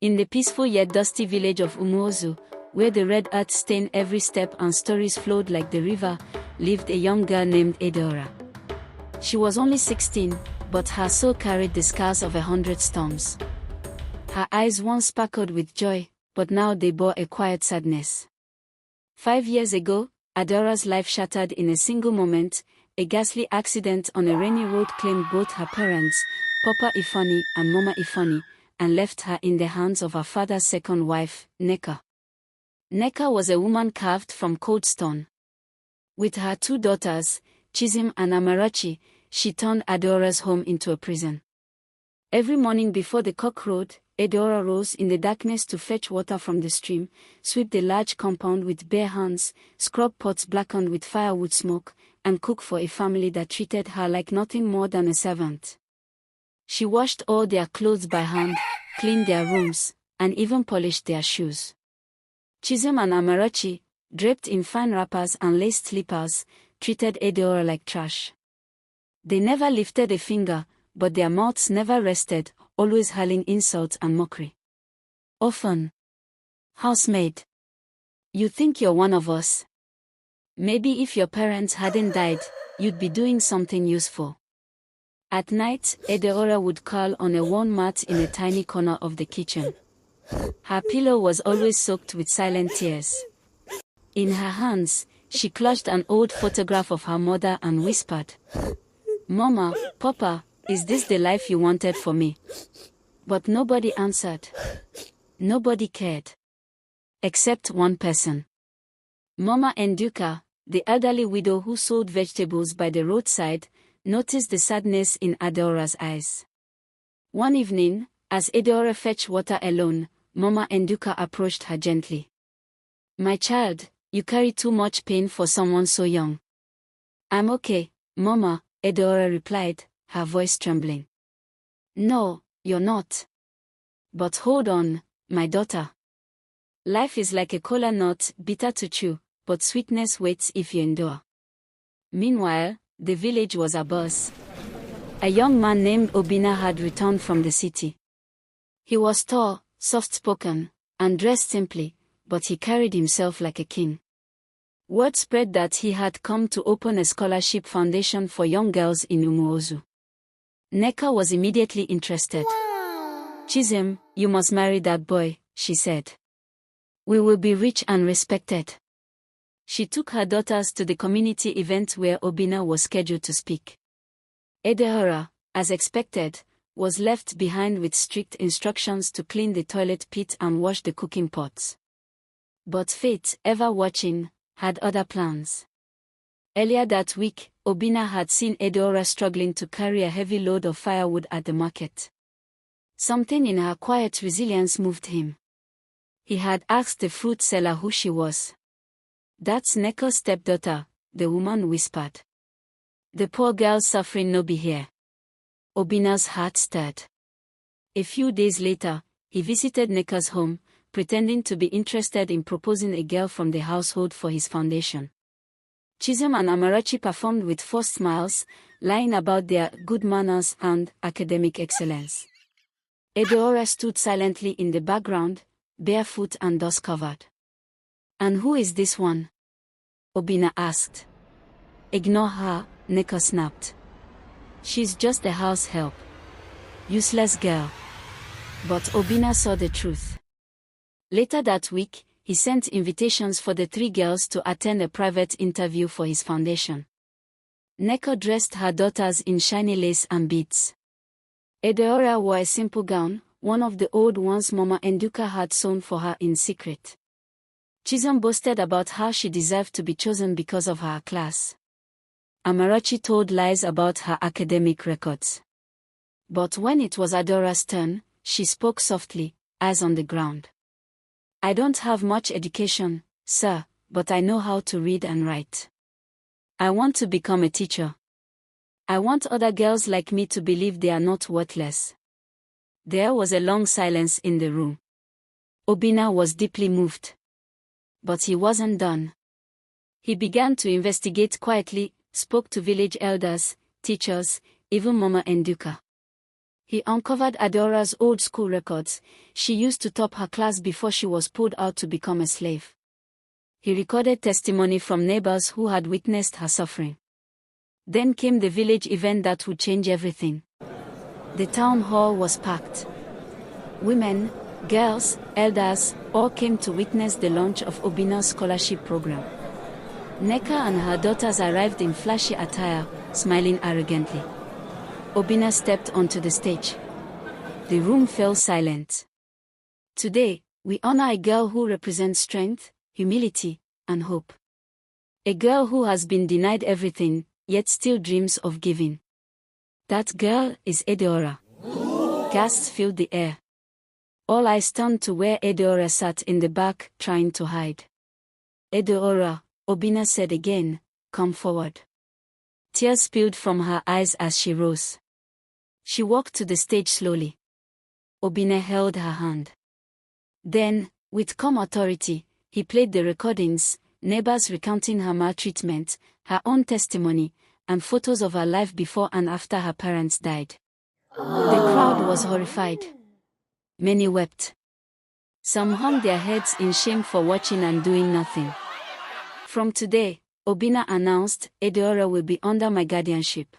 In the peaceful yet dusty village of Umuozu, where the red earth stained every step and stories flowed like the river, lived a young girl named Adaora. She was only 16, but her soul carried the scars of 100 storms. Her eyes once sparkled with joy, but now they bore a quiet sadness. 5 years ago, Adaora's life shattered in a single moment. A ghastly accident on a rainy road claimed both her parents, Papa Ifani and Mama Ifani, and left her in the hands of her father's second wife, Nneka. Nneka was a woman carved from cold stone. With her 2 daughters, Chizim and Amarachi, she turned Adaora's home into a prison. Every morning before the cock crowed, Adaora rose in the darkness to fetch water from the stream, sweep the large compound with bare hands, scrub pots blackened with firewood smoke, and cook for a family that treated her like nothing more than a servant. She washed all their clothes by hand, cleaned their rooms, and even polished their shoes. Chizim and Amarachi, draped in fine wrappers and laced slippers, treated Adaora like trash. They never lifted a finger, but their mouths never rested, always hurling insults and mockery. Often. Housemaid. You think you're one of us? Maybe if your parents hadn't died, you'd be doing something useful. At night, Adaora would curl on a worn mat in a tiny corner of the kitchen. Her pillow was always soaked with silent tears. In her hands, she clutched an old photograph of her mother and whispered, "Mama, Papa, is this the life you wanted for me?" But nobody answered. Nobody cared. Except one person. Mama Nduka, the elderly widow who sold vegetables by the roadside, noticed the sadness in Adaora's eyes. One evening, as Adaora fetched water alone, Mama Nduka approached her gently. "My child, you carry too much pain for someone so young." "I'm okay, Mama," Adaora replied, her voice trembling. "No, you're not. But hold on, my daughter. Life is like a kola nut, bitter to chew, but sweetness waits if you endure." Meanwhile, the village was abuzz. A young man named Obina had returned from the city. He was tall, soft-spoken, and dressed simply, but he carried himself like a king. Word spread that he had come to open a scholarship foundation for young girls in Umuozu. Nneka was immediately interested. "Chizim, you must marry that boy," she said. "We will be rich and respected." She took her daughters to the community event where Obina was scheduled to speak. Adaora, as expected, was left behind with strict instructions to clean the toilet pit and wash the cooking pots. But fate, ever watching, had other plans. Earlier that week, Obina had seen Adaora struggling to carry a heavy load of firewood at the market. Something in her quiet resilience moved him. He had asked the fruit seller who she was. "That's Nneka's stepdaughter," the woman whispered. "The poor girl's suffering no be here." Obina's heart stirred. A few days later, he visited Nneka's home, pretending to be interested in proposing a girl from the household for his foundation. Chizim and Amarachi performed with forced smiles, lying about their good manners and academic excellence. Adaora stood silently in the background, barefoot and dust-covered. "And who is this one?" Obina asked. "Ignore her," Nneka snapped. "She's just a house help. Useless girl." But Obina saw the truth. Later that week, he sent invitations for the 3 girls to attend a private interview for his foundation. Nneka dressed her daughters in shiny lace and beads. Adaora wore a simple gown, one of the old ones Mama Nduka had sewn for her in secret. Chizim boasted about how she deserved to be chosen because of her class. Amarachi told lies about her academic records. But when it was Adaora's turn, she spoke softly, eyes on the ground. "I don't have much education, sir, but I know how to read and write. I want to become a teacher. I want other girls like me to believe they are not worthless." There was a long silence in the room. Obina was deeply moved. But he wasn't done. He began to investigate quietly, spoke to village elders, teachers, even Mama Nduka. He uncovered Adaora's old school records. She used to top her class before she was pulled out to become a slave. He recorded testimony from neighbors who had witnessed her suffering. Then came the village event that would change everything. The town hall was packed. Women, girls, elders, all came to witness the launch of Obina's scholarship program. Nneka and her daughters arrived in flashy attire, smiling arrogantly. Obina stepped onto the stage. The room fell silent. Today, we honor a girl who represents strength, humility, and hope. A girl who has been denied everything, yet still dreams of giving. That girl is Adaora. Gasps filled the air. All eyes turned to where Adaora sat in the back, trying to hide. Adaora, Obina said again, come forward. Tears spilled from her eyes as she rose. She walked to the stage slowly. Obina held her hand. Then, with calm authority, he played the recordings, neighbors recounting her maltreatment, her own testimony, and photos of her life before and after her parents died. The crowd was horrified. Many wept. Some hung their heads in shame for watching and doing nothing. From today, Obina announced, Adaora will be under my guardianship.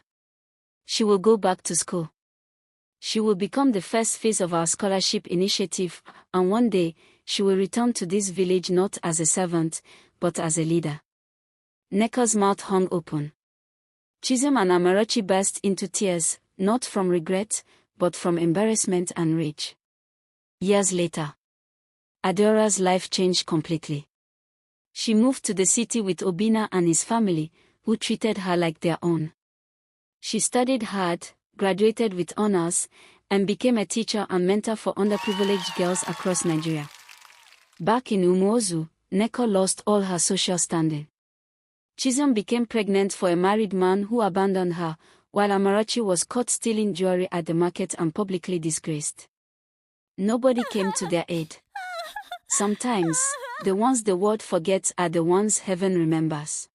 She will go back to school. She will become the first face of our scholarship initiative, and one day, she will return to this village not as a servant, but as a leader. Nneka's mouth hung open. Chisom and Amarachi burst into tears, not from regret, but from embarrassment and rage. Years later, Adaora's life changed completely. She moved to the city with Obina and his family, who treated her like their own. She studied hard, graduated with honors, and became a teacher and mentor for underprivileged girls across Nigeria. Back in Umuozu, Nneka lost all her social standing. Chisom became pregnant for a married man who abandoned her, while Amarachi was caught stealing jewelry at the market and publicly disgraced. Nobody came to their aid. Sometimes, the ones the world forgets are the ones heaven remembers.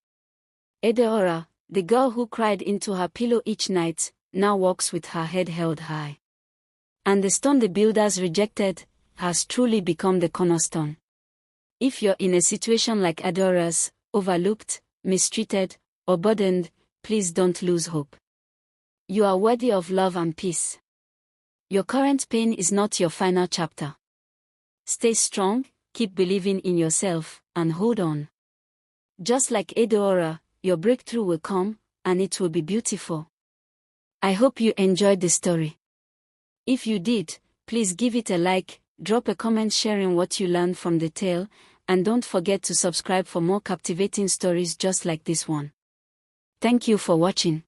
Adaora, the girl who cried into her pillow each night, now walks with her head held high. And the stone the builders rejected has truly become the cornerstone. If you're in a situation like Adaora's, overlooked, mistreated, or burdened, please don't lose hope. You are worthy of love and peace. Your current pain is not your final chapter. Stay strong, keep believing in yourself, and hold on. Just like Adaora, your breakthrough will come, and it will be beautiful. I hope you enjoyed the story. If you did, please give it a like, drop a comment sharing what you learned from the tale, and don't forget to subscribe for more captivating stories just like this one. Thank you for watching.